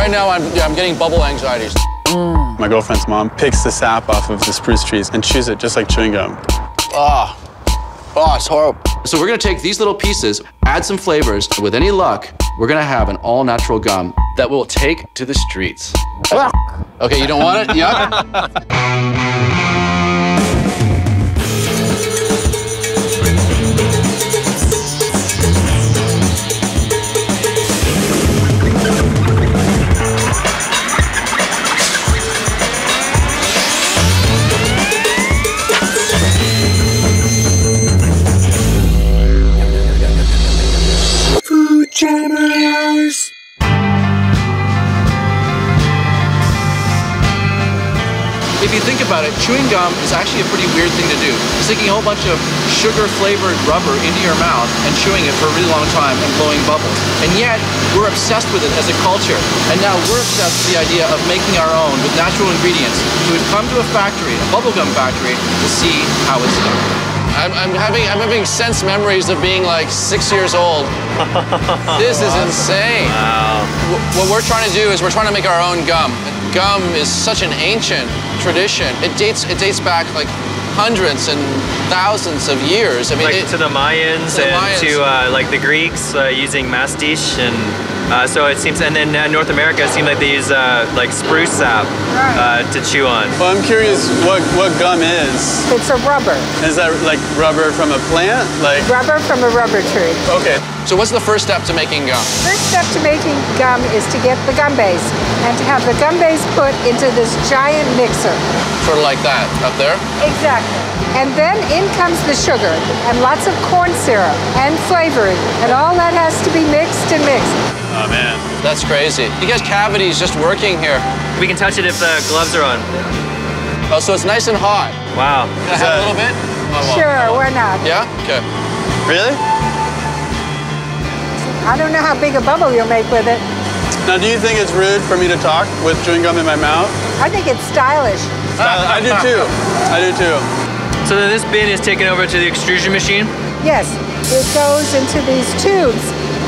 Right now, I'm getting bubble anxieties. My girlfriend's mom picks the sap off of the spruce trees and chews it just like chewing gum. Oh, it's horrible. So we're gonna take these little pieces, add some flavors. With any luck, we're gonna have an all-natural gum that we'll take to the streets. Okay, you don't want it? Yuck. Jammers! If you think about it, chewing gum is actually a pretty weird thing to do. Sticking a whole bunch of sugar-flavored rubber into your mouth and chewing it for a really long time and blowing bubbles. And yet, we're obsessed with it as a culture. And now we're obsessed with the idea of making our own with natural ingredients. So we've come to a factory, a bubblegum factory, to see how it's done. I'm having sense memories of being like 6 years old. This is insane. Wow. What we're trying to do is we're trying to make our own gum. Gum is such an ancient tradition. It dates back like hundreds and thousands of years. I mean, like to the Mayans to like the Greeks using mastiche, and so it seems. And then North America, it seems like they use like spruce sap to chew on. Well, I'm curious what gum is. It's a rubber. Is that like rubber from a plant? Like Rubber from a rubber tree. Okay. So what's the first step to making gum? First step to making gum is to get the gum base and to have the gum base put into this giant mixer. Sort of like that, up there? Exactly. And then in comes the sugar and lots of corn syrup and flavoring, and all that has to be mixed and mixed. Oh man. That's crazy. You guys' cavity's just working here. We can touch it if the gloves are on. Oh, so it's nice and hot. Wow. Can I have a little bit? Oh, well. Sure, why not? Yeah? Okay. Really? I don't know how big a bubble you'll make with it. Now, do you think it's rude for me to talk with chewing gum in my mouth? I think it's stylish. I do too. I do too. So then this bin is taken over to the extrusion machine? Yes, it goes into these tubes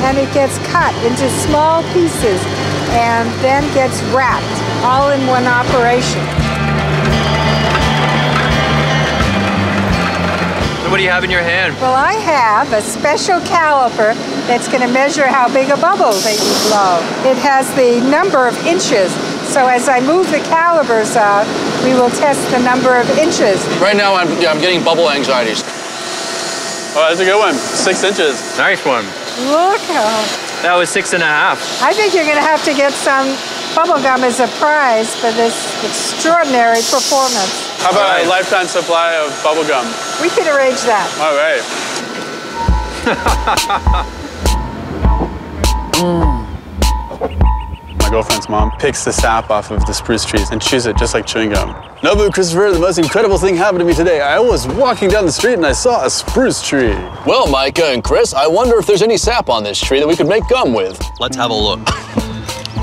and it gets cut into small pieces and then gets wrapped all in one operation. So what do you have in your hand? Well, I have a special caliper that's going to measure how big a bubble that you blow. It has the number of inches. So as I move the calipers out, we will test the number of inches. Right now, I'm getting bubble anxieties. Oh, that's a good one. 6 inches. Nice one. Look how... That was 6.5. I think you're going to have to get some bubble gum as a prize for this extraordinary performance. How about a lifetime supply of bubble gum? We could arrange that. All right. My girlfriend's mom picks the sap off of the spruce trees and chews it just like chewing gum. Nobu, Christopher, the most incredible thing happened to me today. I was walking down the street and I saw a spruce tree. Well, Micah and Chris, I wonder if there's any sap on this tree that we could make gum with. Let's have a look.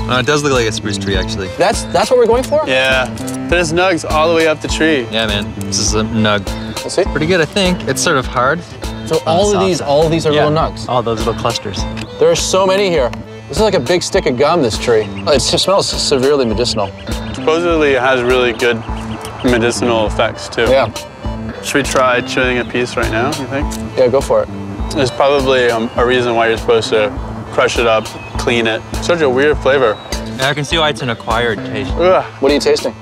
It does look like a spruce tree, actually. That's what we're going for? Yeah. There's nugs all the way up the tree. Yeah, man. This is a nug. Let's see. Pretty good, I think. It's sort of hard. So all of these are little nugs. All those little clusters. There are so many here. This is like a big stick of gum, this tree. It smells severely medicinal. Supposedly it has really good medicinal effects too. Yeah. Should we try chewing a piece right now, you think? Yeah, go for it. There's probably a reason why you're supposed to crush it up, clean it. Such a weird flavor. Yeah, I can see why it's an acquired taste. Ugh. What are you tasting?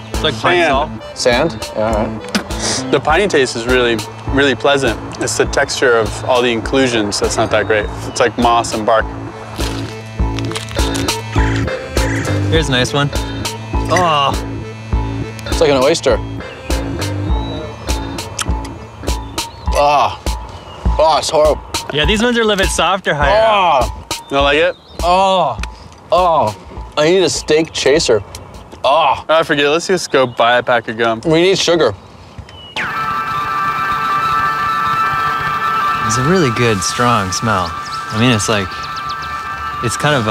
It's like pine salt. Sand? Yeah, all right. The piney taste is really, really pleasant. It's the texture of all the inclusions that's not that great. It's like moss and bark. Here's a nice one. Oh. It's like an oyster. Oh, it's horrible. Yeah, these ones are a little bit softer, higher up. Oh, You don't like it? I need a steak chaser. Oh, I forget, let's just go buy a pack of gum. we need sugar. It's a really good, strong smell. I mean, it's like, it's kind of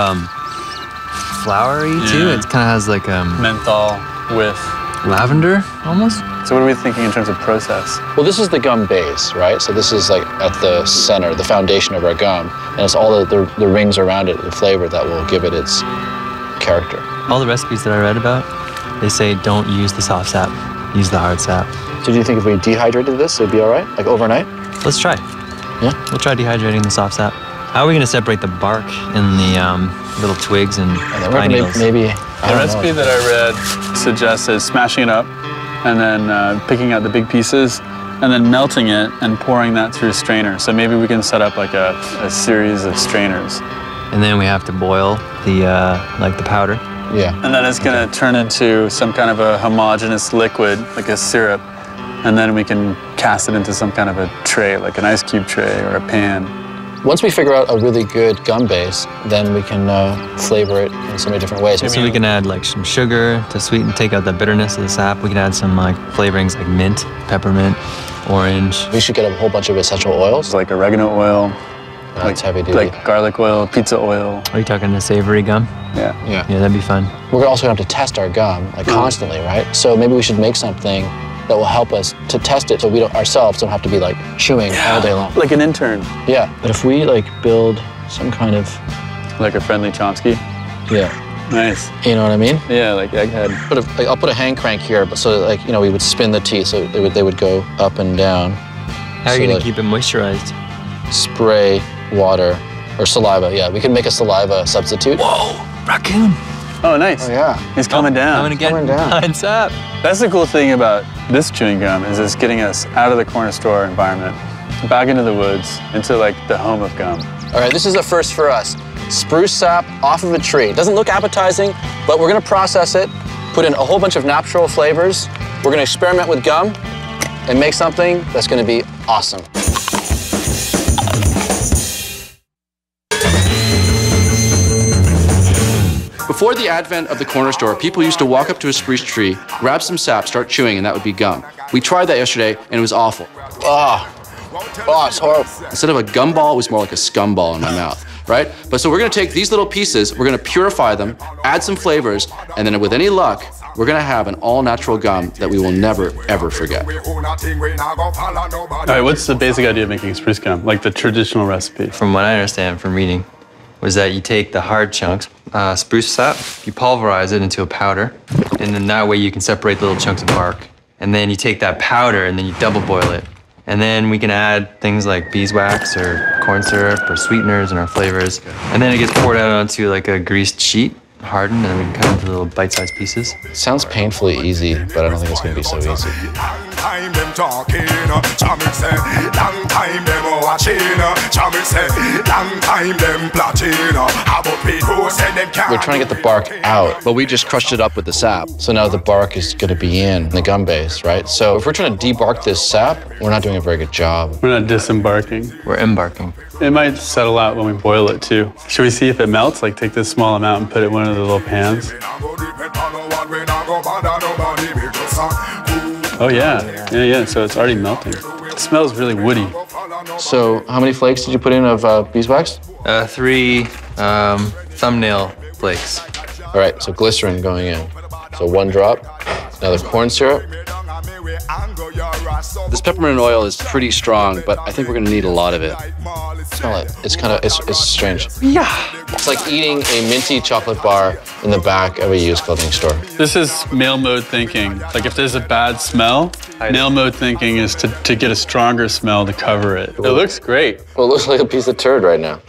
flowery too. Yeah. It kind of has like Menthol with. lavender almost. So what are we thinking in terms of process? Well, this is the gum base, right? So this is like at the center, the foundation of our gum. And it's all the rings around it, the flavor that will give it its character. All the recipes that I read about, they say don't use the soft sap, use the hard sap. So do you think if we dehydrated this, it'd be all right, like overnight? Let's try. Yeah? We'll try dehydrating the soft sap. How are we gonna separate the bark and the little twigs and pine needles? Maybe The recipe that I read suggested smashing it up and then picking out the big pieces and then melting it and pouring that through a strainer. So maybe we can set up like a series of strainers. And then we have to boil the like the powder. Yeah. And then it's gonna turn into some kind of a homogeneous liquid, like a syrup. And then we can cast it into some kind of a tray, like an ice cube tray or a pan. Once we figure out a really good gum base, then we can flavor it in so many different ways. So we can add like some sugar to sweeten, take out the bitterness of the sap. We can add some like flavorings like mint, peppermint, orange. We should get a whole bunch of essential oils. Like oregano oil, That's heavy duty. like garlic oil, pizza oil. Are you talking a savory gum? Yeah. Yeah. Yeah, that'd be fun. We're also gonna have to test our gum like constantly, right? So maybe we should make something that will help us to test it so we don't ourselves don't have to be like chewing all day long. Like an intern. Yeah, but if we like build some kind of, Like a friendly Chomsky. yeah, Nice. you know what I mean? Yeah, like egghead. I'll put a hand crank here, but so that, like, you know, we would spin the teeth so they would go up and down. How are So, you gonna like, keep it moisturized? spray water or saliva? Yeah, we can make a saliva substitute. Whoa, raccoon. Oh, nice. Oh yeah. He's coming down. I'm gonna get Coming down. pine sap. That's the cool thing about this chewing gum is it's getting us out of the corner store environment, back into the woods, into like the home of gum. All right, this is a first for us. Spruce sap off of a tree. It doesn't look appetizing, but we're gonna process it, put in a whole bunch of natural flavors. We're gonna experiment with gum and make something that's gonna be awesome. Before the advent of the corner store, people used to walk up to a spruce tree, grab some sap, start chewing, and that would be gum. We tried that yesterday, and it was awful. Oh, it's horrible. Instead of a gum ball, it was more like a scum ball in my mouth, right? But so we're gonna take these little pieces, we're gonna purify them, add some flavors, and then with any luck, we're gonna have an all-natural gum that we will never, ever forget. All right, what's the basic idea of making spruce gum? Like the traditional recipe? From what I understand from reading, was that you take the hard chunks, spruce sap, you pulverize it into a powder, and then that way you can separate the little chunks of bark. And then you take that powder and then you double boil it. And then we can add things like beeswax or corn syrup or sweeteners in our flavors. And then it gets poured out onto like a greased sheet, hardened, and then we can cut into little bite-sized pieces. Sounds painfully easy, but I don't think it's gonna be so easy. Time them talking, Chums say. Long time them watching, Chums say. Long time them plotting. How about people say them can't? We're trying to get the bark out, But we just crushed it up with the sap. so now the bark is gonna be in the gum base, right? So if we're trying to debark this sap, we're not doing a very good job. We're not disembarking. We're embarking. It might settle out when we boil it too. Should we see if it melts? Like take this small amount and put it in one of the little pans? Oh yeah, yeah. So it's already melting. It smells really woody. So how many flakes did you put in of beeswax? 3 thumbnail flakes. All right, so glycerin going in. So 1 drop. Now the corn syrup. This peppermint oil is pretty strong, but I think we're gonna need a lot of it. Smell it. It's strange. Yeah. It's like eating a minty chocolate bar in the back of a used clothing store. This is male mode thinking. Like if there's a bad smell, male mode thinking is to get a stronger smell to cover it. It looks great. Well, it looks like a piece of turd right now.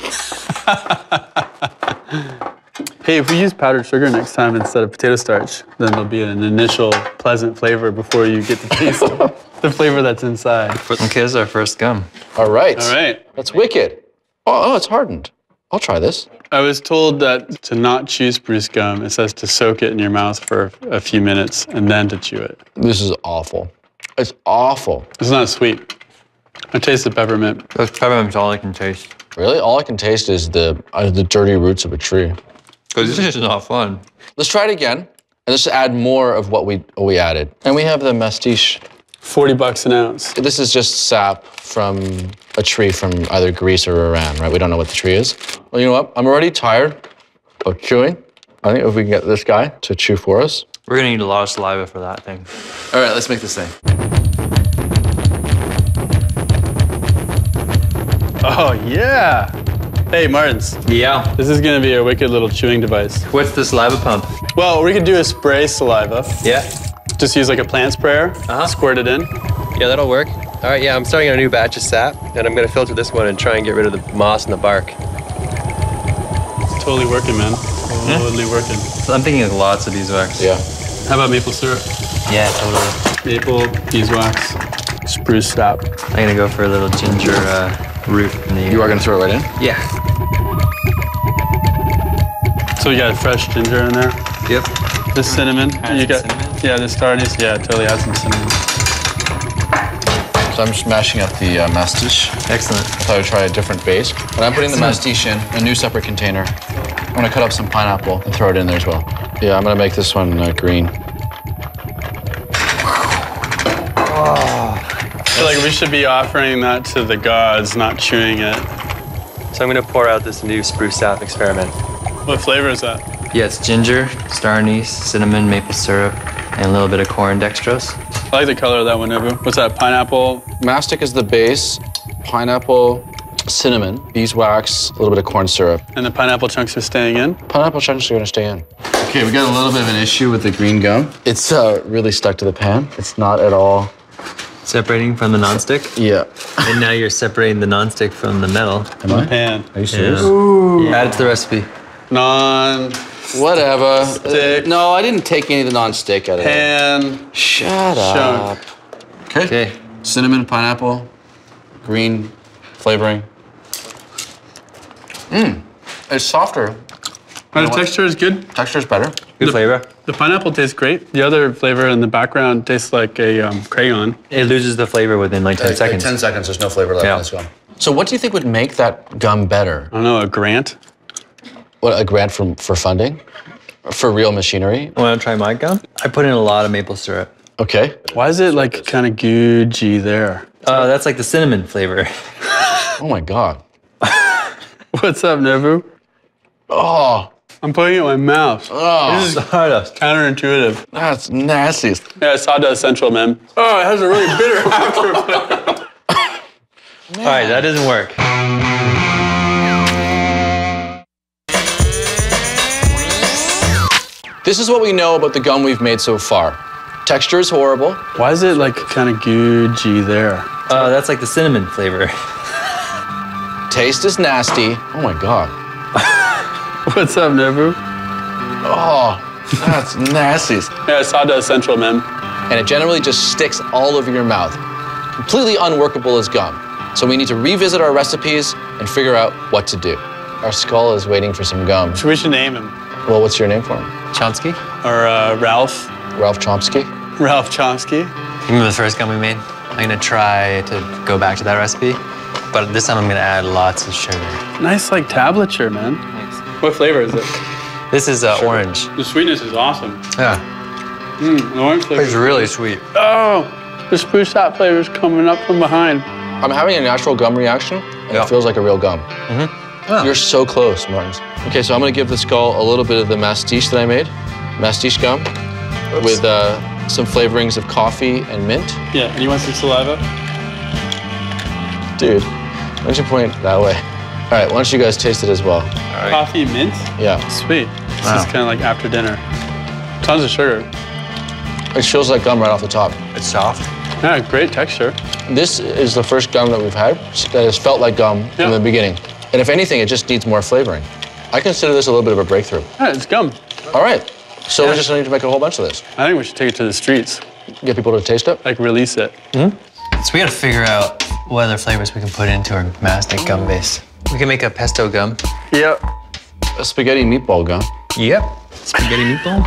Hey, if we use powdered sugar next time instead of potato starch, then there'll be an initial pleasant flavor before you get to taste the flavor that's inside. Okay, this is our first gum. All right. All right. That's wicked. Oh, it's hardened. I'll try this. I was told that to not chew spruce gum, it says to soak it in your mouth for a few minutes and then to chew it. This is awful. It's awful. It's not sweet. I taste the peppermint. Those peppermints all I can taste. Really? All I can taste is the dirty roots of a tree. Because this is not fun. Let's try it again, and let's add more of what we added. And we have the mastiche. $40 an ounce. This is just sap from a tree from either Greece or Iran, right? We don't know what the tree is. Well, you know what? I'm already tired of chewing. I think if we can get this guy to chew for us. We're gonna need a lot of saliva for that thing. All right, let's make this thing. Oh, yeah. Hey, Martins. Yeah. This is gonna be a wicked little chewing device. What's the saliva pump? Well, we could do a spray saliva. Yeah. Just use like a plant sprayer, squirt it in. Yeah, that'll work. All right, yeah, I'm starting on a new batch of sap, and I'm gonna filter this one and try and get rid of the moss and the bark. It's totally working, man. Totally working. I'm thinking of lots of beeswax. Yeah. How about maple syrup? Yeah, totally. Maple, beeswax, spruce sap. I'm gonna go for a little ginger root. In the You are gonna throw it right in? Yeah. So you got fresh ginger in there. Yep. This cinnamon. You got cinnamon? the star anise. Yeah, totally add some cinnamon. So I'm just mashing up the mastiche. Excellent. I thought I'd try a different base. And I'm putting the mastiche in a new separate container. I'm gonna cut up some pineapple and throw it in there as well. Yeah, I'm gonna make this one green. I feel like we should be offering that to the gods, not chewing it. So I'm gonna pour out this new spruce sap experiment. What flavor is that? Yeah, it's ginger, star anise, cinnamon, maple syrup, and a little bit of corn dextrose. I like the color of that one, Nebu. What's that, pineapple? Mastic is the base, pineapple, cinnamon, beeswax, a little bit of corn syrup. And the pineapple chunks are staying in? Pineapple chunks are gonna stay in. Okay, we got a little bit of an issue with the green gum. It's really stuck to the pan. It's not at all. Separating from the nonstick? Yeah. And now you're separating the nonstick from the metal. Am I? Pan. Are you serious? Yeah. Add it to the recipe. Whatever. Stick. No, I didn't take any of the non-stick out of it. Pan. Shut up. Okay. Okay. Cinnamon, pineapple, green flavoring. It's softer. The texture is good. Texture's better. Good flavor. The pineapple tastes great. The other flavor in the background tastes like a crayon. It loses the flavor within like 10 seconds. 10 seconds, there's no flavor left in this gum. So what do you think would make that gum better? I don't know, a grant? What, a grant for funding? For real machinery? Want to try my gum? I put in a lot of maple syrup. Okay. Why is it like kind of googey there? That's like the cinnamon flavor. Oh my God. What's up, Nebu? Oh, I'm putting it in my mouth. oh, This is counterintuitive. that's nasty. Yeah, sawdust central, man. Oh, it has a really bitter afterflavor. All right, that doesn't work. This is what we know about the gum we've made so far. Texture is horrible. Why is it like kind of googey there? That's like the cinnamon flavor. Taste is nasty. Oh my God. What's up, Nebu? Oh, that's nasty. Yeah, sawdust central, man. And it generally just sticks all over your mouth. Completely unworkable as gum. So we need to revisit our recipes and figure out what to do. Our skull is waiting for some gum. So we should name him. Well, what's your name for him? Chomsky? Or Ralph. Ralph Chomsky? Ralph Chomsky. Remember the first gum we made? I'm gonna try to go back to that recipe, but this time I'm gonna add lots of sugar. Nice like tablature, man. Thanks. What flavor is it? This is orange. The sweetness is awesome. Yeah, The orange flavor. it's really sweet. Oh, the spruce sap flavor is coming up from behind. I'm having a natural gum reaction, and Yeah. it feels like a real gum. You're so close, Martins. Okay, so I'm gonna give the skull a little bit of the mastiche that I made. Mastiche gum with some flavorings of coffee and mint. Yeah, and you want some saliva? Dude, why don't you point that way? All right, why don't you guys taste it as well? Coffee, mint? Yeah. Sweet. This Wow. is kind of like after dinner. Tons of sugar. It feels like gum right off the top. It's soft. Yeah, great texture. This is the first gum that we've had that has felt like gum Yeah. from the beginning. And if anything, it just needs more flavoring. I consider this a little bit of a breakthrough. Yeah, it's gum. All right, so we're just gonna need to make a whole bunch of this. I think we should take it to the streets. Get people to taste it. Like release it. So we gotta figure out what other flavors we can put into our mastic gum base. We can make a pesto gum. Yep. A spaghetti meatball gum. Yep. Spaghetti meatball.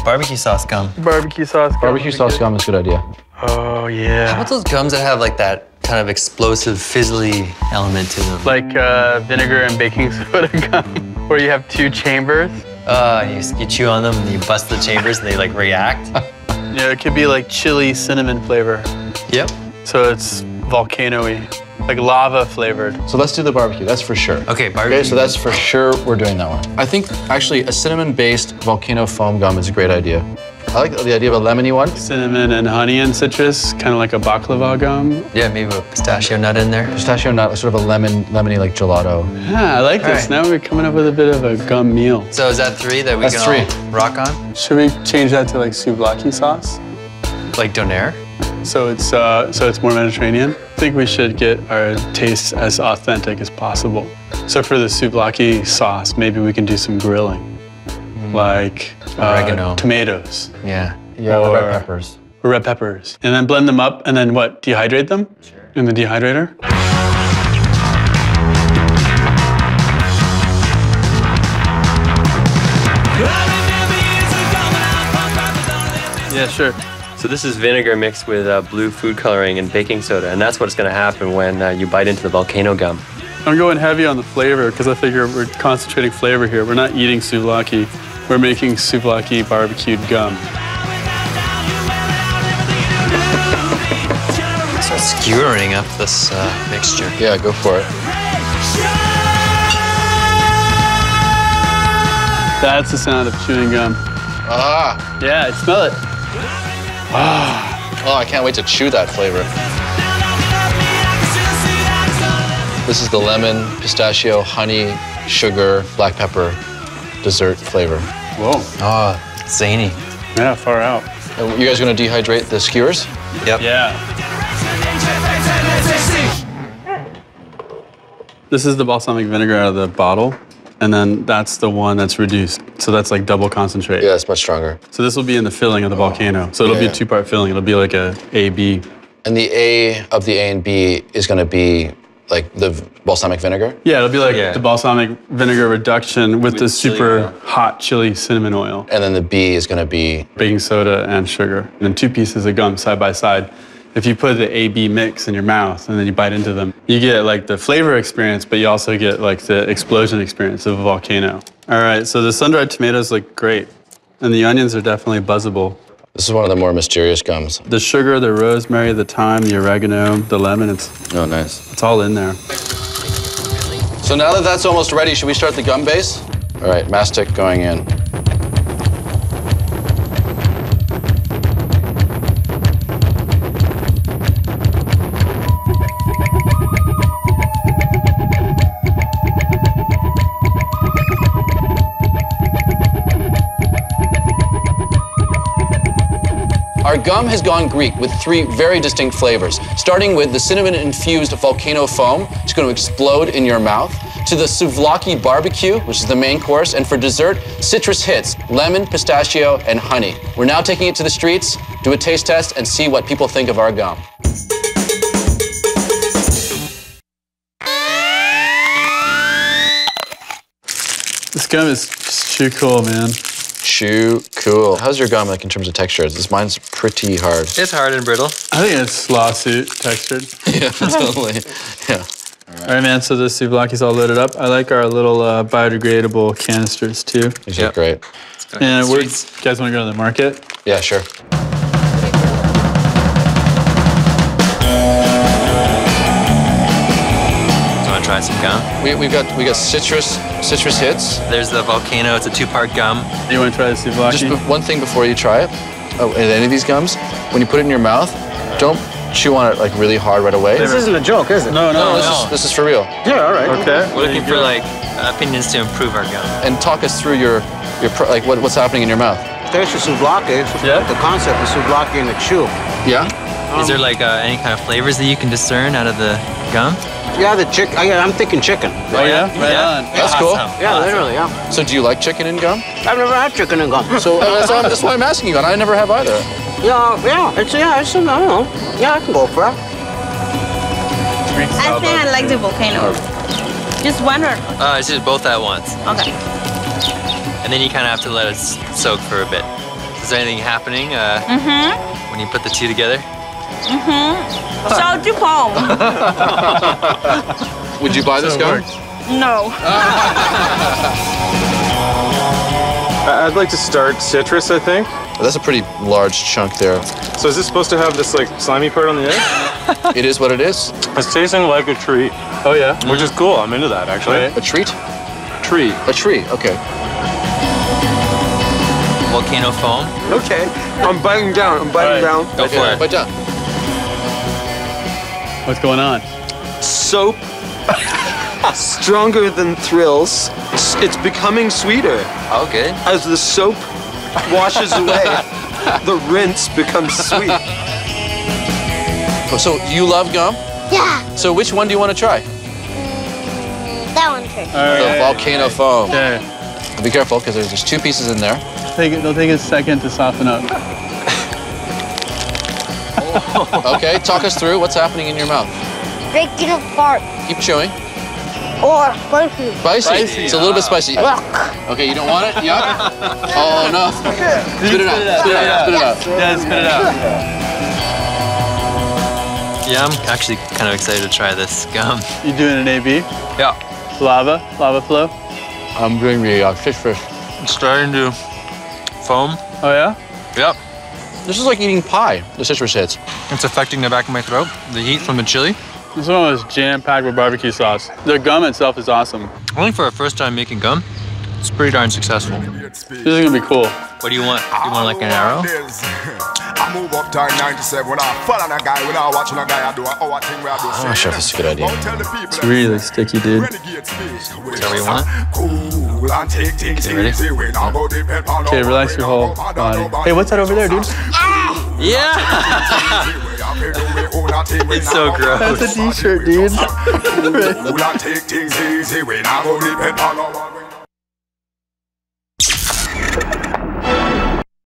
Barbecue sauce gum. Barbecue sauce. Barbecue sauce gum is a good idea. Oh, How yeah. about those gums that have like that kind of explosive, fizzly element to them? Like vinegar and baking soda gum, where you have two chambers. You chew on them and you bust the chambers and they like react. Yeah, it could be like chili cinnamon flavor. Yep. So it's volcano-y, like lava flavored. So let's do the barbecue, that's for sure. Okay, barbecue. Okay, so that's for sure we're doing that one. I think actually a cinnamon-based volcano foam gum is a great idea. I like the idea of a lemony one. Cinnamon and honey and citrus, kind of like a baklava gum. Yeah, maybe with pistachio nut in there. Pistachio nut, sort of a lemony like gelato. Yeah, I like this. Right. Now we're coming up with a bit of a gum meal. So is that 3 that we That's can 3. all rock on? Should we change that to like souvlaki sauce? Like donair? So it's more Mediterranean. I think we should get our tastes as authentic as possible. So for the souvlaki sauce, maybe we can do some grilling, like oregano, tomatoes. Yeah, or red peppers. Or red peppers, and then blend them up, and then what? Dehydrate them in the dehydrator. Yeah, sure. So this is vinegar mixed with blue food coloring and baking soda, and that's what's going to happen when you bite into the volcano gum. I'm going heavy on the flavor because I figure we're concentrating flavor here. We're not eating souvlaki. We're making souvlaki barbecued gum. So skewering up this mixture. Yeah, go for it. That's the sound of chewing gum. Ah! Yeah, I smell it. Oh, I can't wait to chew that flavor. This is the lemon, pistachio, honey, sugar, black pepper dessert flavor. Whoa. Oh, zany. Yeah, far out. And you guys gonna dehydrate the skewers? Yep. Yeah. This is the balsamic vinegar out of the bottle, and then that's the one that's reduced. So that's like double concentrate. Yeah, it's much stronger. So this will be in the filling of the volcano. So it'll be a 2-part filling. It'll be like a A-B. And the A of the A and B is gonna be like the balsamic vinegar? Yeah, it'll be like the balsamic vinegar reduction with the super hot chili cinnamon oil. And then the B is gonna be baking soda and sugar. And then 2 pieces of gum side by side. If you put the A-B mix in your mouth and then you bite into them, you get like the flavor experience, but you also get like the explosion experience of a volcano. All right, so the sun-dried tomatoes look great. And the onions are definitely buzzable. This is one of the more mysterious gums. The sugar, the rosemary, the thyme, the oregano, the lemon, it's all in there. So now that that's almost ready, should we start the gum base? All right, mastic going in. Our gum has gone Greek with 3 very distinct flavors, starting with the cinnamon-infused volcano foam, it's going to explode in your mouth, to the souvlaki barbecue, which is the main course, and for dessert, citrus hits, lemon, pistachio, and honey. We're now taking it to the streets, do a taste test, and see what people think of our gum. This gum is just too cool, man. Too cool. How's your gum like in terms of texture? Mine's pretty hard. It's hard and brittle. I think it's lawsuit textured. Yeah, totally. Yeah. All right, man, so the souvlaki's all loaded up. I like our little biodegradable canisters, too. These are great. And you guys want to go to the market? Yeah, sure. Try some gum. We got citrus hits. There's the volcano. It's a 2-part gum. You want to try the souvlaki? Just one thing before you try it. Oh, and any of these gums, when you put it in your mouth, don't chew on it like really hard right away. This isn't a joke, is it? No. This is for real. Yeah, all right. Okay. We're looking for like opinions to improve our gum. And talk us through your like what's happening in your mouth. There's your souvlaki. Yeah. The concept of souvlaki in the chew. Yeah. Is there like any kind of flavors that you can discern out of the gum? Yeah, the chicken. I'm thinking chicken. Oh, yeah? Right on. That's cool. Yeah, literally, yeah. So do you like chicken and gum? I've never had chicken and gum. So that's why I'm asking you, and I never have either. Yeah, it's I don't know. Yeah, I can go for it. I think I like the volcano. Just one or? It's just both at once. Okay. And then you kind of have to let it soak for a bit. Is there anything happening when you put the 2 together? So Dupont. Would you buy this gum? No. I'd like to start citrus, I think. That's a pretty large chunk there. So is this supposed to have this like slimy part on the edge? It is what it is. It's tasting like a treat. Oh, yeah? Which is cool. I'm into that, actually. A treat? Treat. A tree, okay. volcano foam. Okay, I'm biting down. I'm biting down. Go for it. Bite down. What's going on? Soap, stronger than thrills. It's becoming sweeter. Oh, good. As the soap washes away, the rinse becomes sweet. Oh, so you love gum? Yeah. So which one do you want to try? That one first. The volcano foam. Okay. Be careful, because there's 2 pieces in there. They'll take a second to soften up. Okay, talk us through what's happening in your mouth. Breaking apart. Keep chewing. Or spicy. Spicy. It's a little bit spicy. Okay, you don't want it? Yuck. Oh, no. Spit it out. Spit it out. Spit it out. Yeah, spit it out. Yeah, I'm actually kind of excited to try this gum. You doing an AB? Yeah. Lava flow? I'm doing the fish. It's starting to foam. Oh yeah? Yep. This is like eating pie, the citrus hits. It's affecting the back of my throat. The heat from the chili. This one was jam-packed with barbecue sauce. The gum itself is awesome. I think for a first time making gum, it's pretty darn successful. This is gonna be cool. What do you want? You want like an arrow? I move up time 97 when I fall on a guy, when I watching a guy, I do our thing where I do. I'm not sure if this is a good idea. It's really sticky, dude. Is that what you want? Okay, ready? Okay, relax your whole body. Hey, what's that over there, dude? Yeah! It's so gross. That's a t-shirt, dude. Take things easy when I go depend on